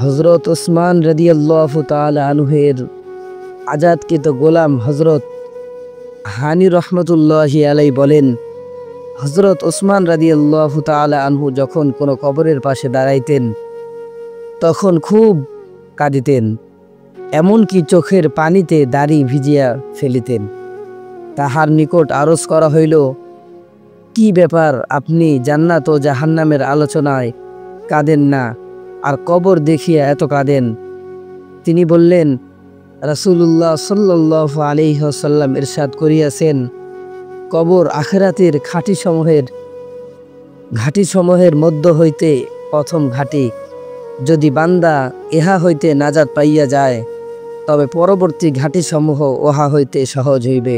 হজরত ওসমান রাদিয়াল্লাহু তাআলা আনহুর আজাদকৃত গোলাম হজরত হানি রহমতুল্লাহি আলাই বলেন, হজরত ওসমান রাদিয়াল্লাহু তাআলা আনহু যখন কোনো কবরের পাশে দাঁড়াইতেন তখন খুব কাঁদিতেন, এমনকি চোখের পানিতে দাড়ি ভিজিয়া ফেলিতেন। তাহার নিকট আরজ করা হইল, কি ব্যাপার, আপনি জান্নাত ও জাহান্নামের আলোচনায় কাঁদেন না, আর কবর দেখিয়া এত কাঁদেন? তিনি বললেন, রাসূলুল্লাহ সাল্লাল্লাহু আলাইহি ওয়াসাল্লাম ইরশাদ করিয়াছেন, কবর আখিরাতের ঘাটিসমূহের মধ্য হইতে প্রথম ঘাটি। যদি বান্দা ইহা হইতে নাজাত পাইয়া যায় তবে পরবর্তী ঘাটিসমূহ উহা হইতে সহজ হইবে,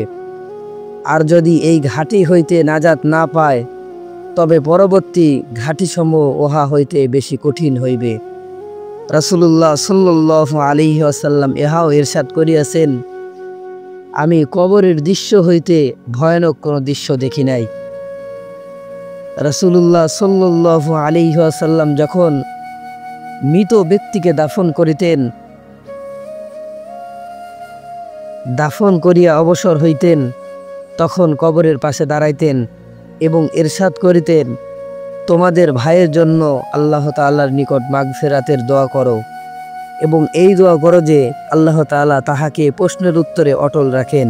আর যদি এই ঘাটি হইতে নাজাত না পায় তবে পরবর্তী ঘাটিসমূহ উহা হইতে বেশি কঠিন হইবে। রাসূলুল্লাহ সাল্লাল্লাহু আলাইহি ওয়াসাল্লাম ইহাও ইরশাদ করিয়াছেন, আমি কবরের দৃশ্য হইতে ভয়ানক কোনো দৃশ্য দেখি নাই। রাসূলুল্লাহ সাল্লাল্লাহু আলাইহি ওয়াসাল্লাম যখন মৃত ব্যক্তিকে দাফন করিয়া অবসর হইতেন তখন কবরের পাশে দাঁড়াইতেন এবং ইরশাদ করিতেন, তোমাদের ভাইয়ের জন্য আল্লাহ তাআলার নিকট মাগফিরাতের দোয়া করো এবং এই দোয়া করো যে আল্লাহ তাআলা তাহাকে প্রশ্নের উত্তরে অটল রাখেন।